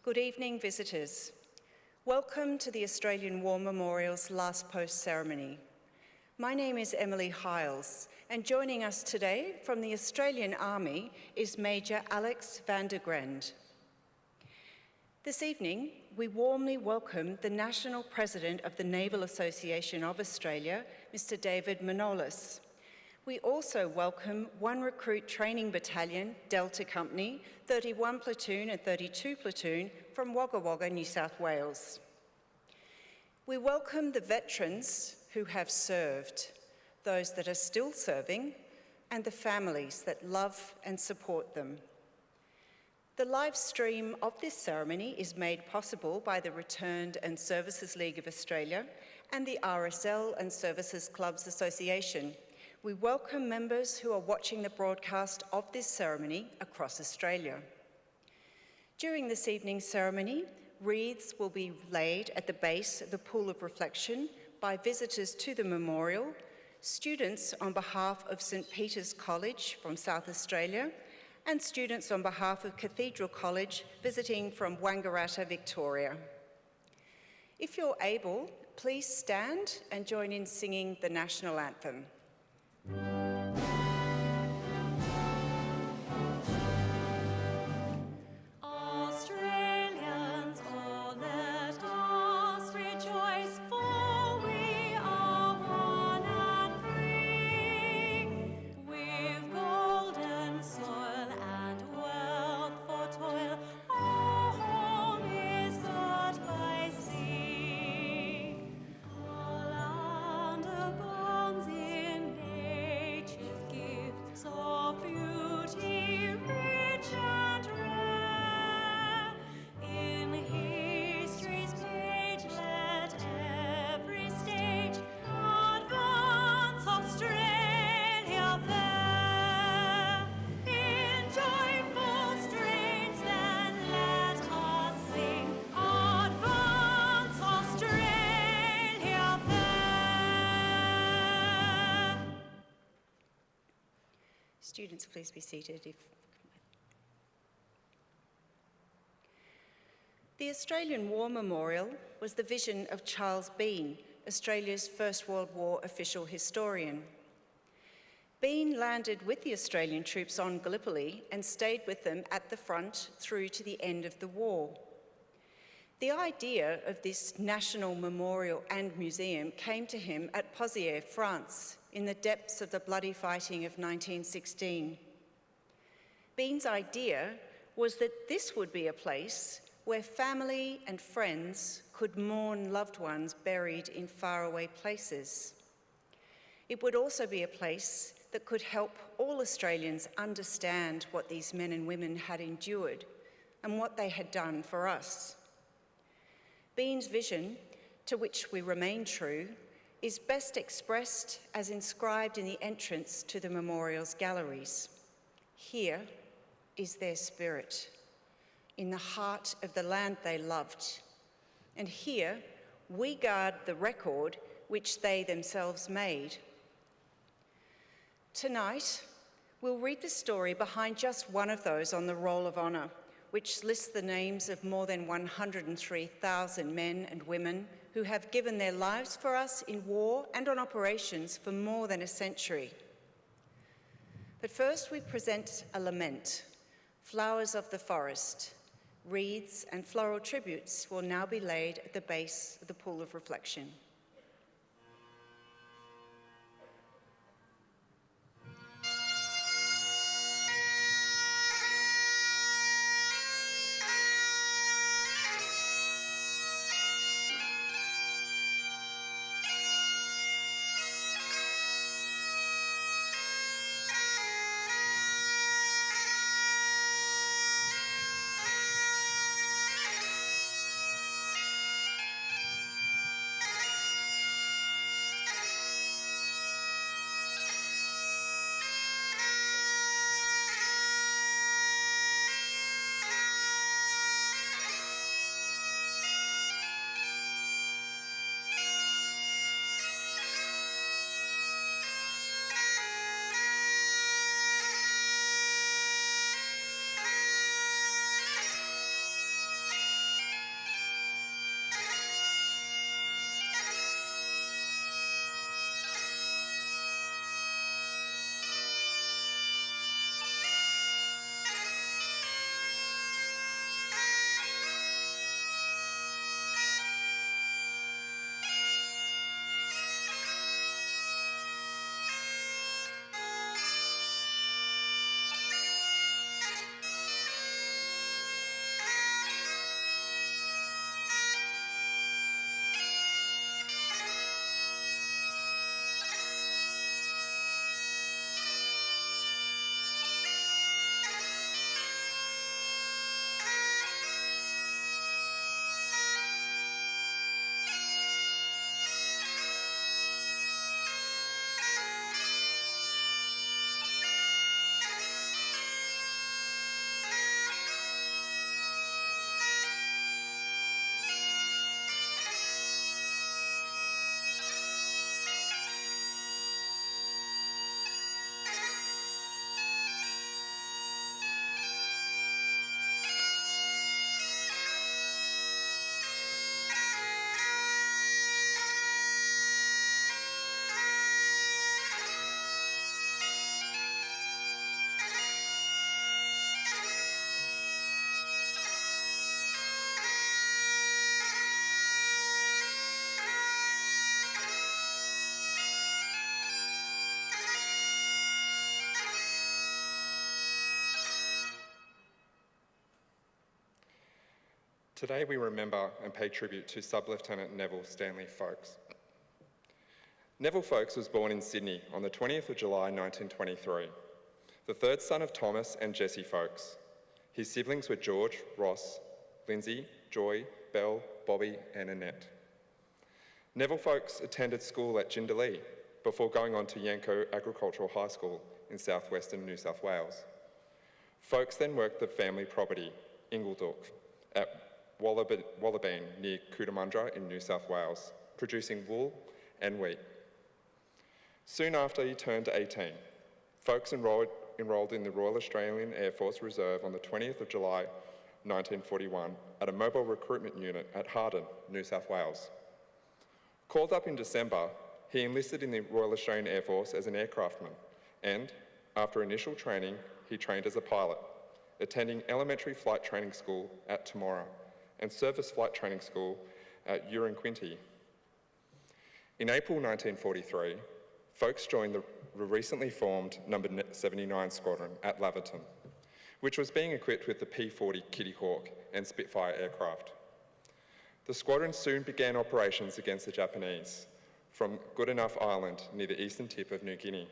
Good evening, visitors. Welcome to the Australian War Memorial's Last Post ceremony. My name is Emily Hiles, and joining us today from the Australian Army is Major Alex van der Grend. This evening, we warmly welcome the National President of the Naval Association of Australia, Mr. David Manolis. We also welcome 1 Recruit Training Battalion, Delta Company, 31 Platoon and 32 Platoon from Wagga Wagga, New South Wales. We welcome the veterans who have served, those that are still serving, and the families that love and support them. The live stream of this ceremony is made possible by the Returned and Services League of Australia and the RSL and Services Clubs Association. We welcome members who are watching the broadcast of this ceremony across Australia. During this evening's ceremony, wreaths will be laid at the base of the Pool of Reflection by visitors to the memorial, students on behalf of St Peter's College from South Australia, and students on behalf of Cathedral College visiting from Wangaratta, Victoria. If you're able, please stand and join in singing the National Anthem. Australians, oh let us rejoice, for we are one and free. We've golden soil and wealth for toil, our home is but by sea. Our land abounds in nature's gifts of beauty, rich and rare. In history's page, let every stage advance Australia fair. In joyful strains, then let us sing, advance Australia fair. Students, please be seated. The Australian War Memorial was the vision of Charles Bean, Australia's First World War official historian. Bean landed with the Australian troops on Gallipoli and stayed with them at the front through to the end of the war. The idea of this national memorial and museum came to him at Pozières, France, in the depths of the bloody fighting of 1916. Bean's idea was that this would be a place where family and friends could mourn loved ones buried in faraway places. It would also be a place that could help all Australians understand what these men and women had endured and what they had done for us. Bean's vision, to which we remain true, is best expressed as inscribed in the entrance to the memorial's galleries. Here is their spirit, in the heart of the land they loved. And here we guard the record which they themselves made. Tonight, we'll read the story behind just one of those on the Roll of Honour, which lists the names of more than 103,000 men and women who have given their lives for us in war and on operations for more than a century. But first we present a lament, Flowers of the Forest. Wreaths and floral tributes will now be laid at the base of the Pool of Reflection. Today we remember and pay tribute to Sub-Lieutenant Neville Stanley Faulks. Neville Faulks was born in Sydney on the 20th of July 1923, the third son of Thomas and Jessie Faulks. His siblings were George, Ross, Lindsay, Joy, Belle, Bobby and Annette. Neville Faulks attended school at Jindalee before going on to Yanco Agricultural High School in southwestern New South Wales. Faulks then worked the family property, Ingledook, at Wallabean near Cootamundra in New South Wales, producing wool and wheat. Soon after he turned 18, Faulks enrolled in the Royal Australian Air Force Reserve on the 20th of July 1941 at a mobile recruitment unit at Harden, New South Wales. Called up in December, he enlisted in the Royal Australian Air Force as an aircraftman and, after initial training, he trained as a pilot, attending elementary flight training school at Temora and surface flight training school at Uranquinty. In April 1943, Faulks joined the recently formed No. 79 Squadron at Laverton, which was being equipped with the P-40 Kitty Hawk and Spitfire aircraft. The squadron soon began operations against the Japanese from Goodenough Island near the eastern tip of New Guinea,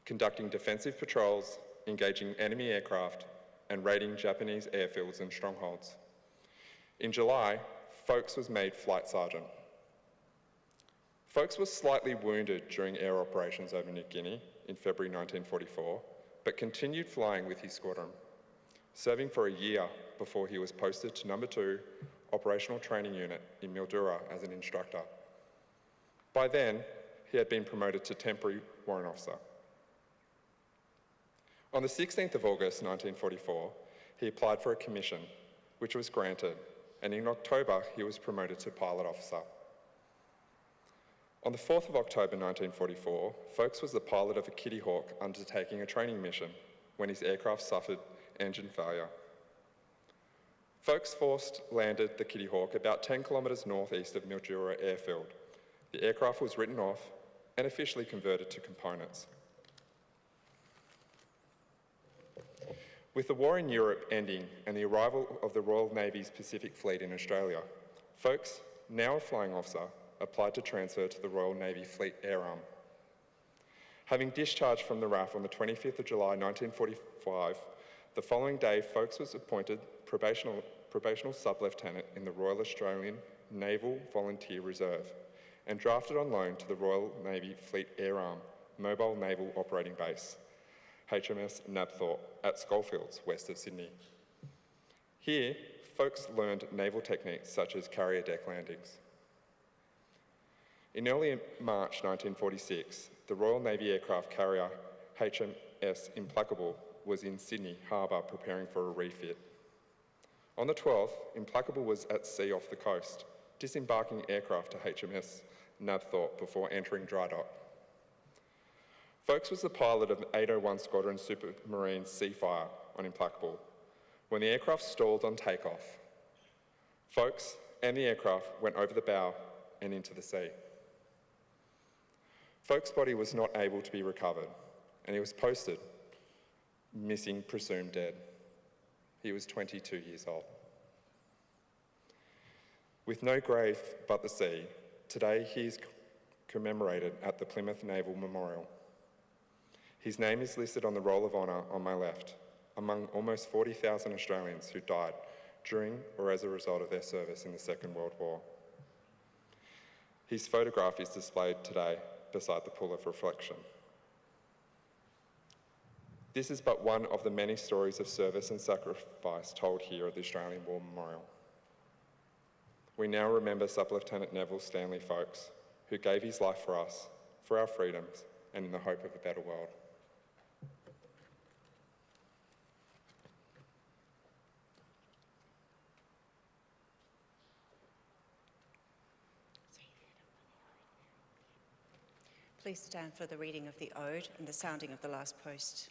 conducting defensive patrols, engaging enemy aircraft, and raiding Japanese airfields and strongholds. In July, Faulks was made Flight Sergeant. Faulks was slightly wounded during air operations over New Guinea in February 1944, but continued flying with his squadron, serving for a year before he was posted to No. 2 Operational Training Unit in Mildura as an instructor. By then, he had been promoted to temporary warrant officer. On the 16th of August 1944, he applied for a commission, which was granted, and in October he was promoted to pilot officer. On the 4th of October 1944, Faulks was the pilot of a Kitty Hawk undertaking a training mission when his aircraft suffered engine failure. Faulks forced landed the Kitty Hawk about 10 kilometres northeast of Mildura Airfield. The aircraft was written off and officially converted to components. With the war in Europe ending and the arrival of the Royal Navy's Pacific Fleet in Australia, Faulks, now a flying officer, applied to transfer to the Royal Navy Fleet Air Arm. Having discharged from the RAF on the 25th of July 1945, the following day Faulks was appointed probational sub-lieutenant in the Royal Australian Naval Volunteer Reserve and drafted on loan to the Royal Navy Fleet Air Arm Mobile Naval Operating Base, HMS Nabthorpe, at Schofields, west of Sydney. Here, Faulks learned naval techniques such as carrier deck landings. In early March 1946, the Royal Navy aircraft carrier HMS Implacable was in Sydney Harbour preparing for a refit. On the 12th, Implacable was at sea off the coast, disembarking aircraft to HMS Nabthorpe before entering dry dock. Faulks was the pilot of 801 Squadron Supermarine Seafire on Implacable when the aircraft stalled on takeoff. Faulks and the aircraft went over the bow and into the sea. Faulks' body was not able to be recovered, and he was posted, missing, presumed dead. He was 22 years old. With no grave but the sea, today he is commemorated at the Plymouth Naval Memorial. His name is listed on the Roll of Honour on my left, among almost 40,000 Australians who died during or as a result of their service in the Second World War. His photograph is displayed today beside the pool of reflection. This is but one of the many stories of service and sacrifice told here at the Australian War Memorial. We now remember Sub-Lieutenant Neville Stanley Faulks, who gave his life for us, for our freedoms, and in the hope of a better world. Please stand for the reading of the Ode and the sounding of the last post.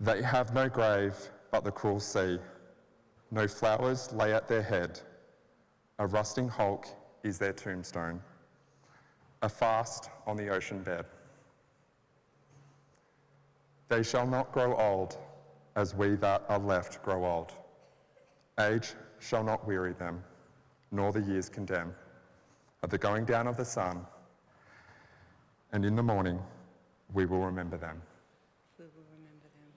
They have no grave but the cruel sea, no flowers lay at their head, A rusting hulk is their tombstone, a fast on the ocean bed. They shall not grow old, as we that are left grow old. Age shall not weary them, nor the years condemn. At the going down of the sun, and in the morning, we will remember them. We will remember them.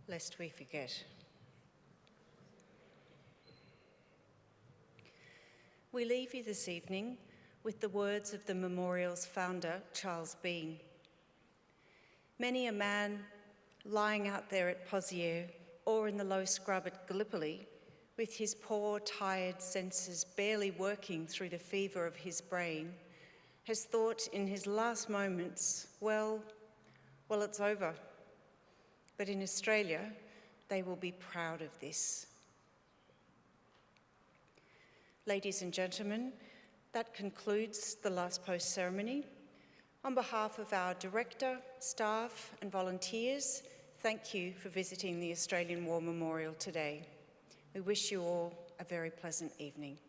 Lest we forget. We leave you this evening with the words of the memorial's founder, Charles Bean. Many a man lying out there at Pozières or in the low scrub at Gallipoli, with his poor, tired senses barely working through the fever of his brain, has thought in his last moments, well, it's over. But in Australia, they will be proud of this. Ladies and gentlemen, that concludes the last post ceremony. On behalf of our director, staff and volunteers, thank you for visiting the Australian War Memorial today. We wish you all a very pleasant evening.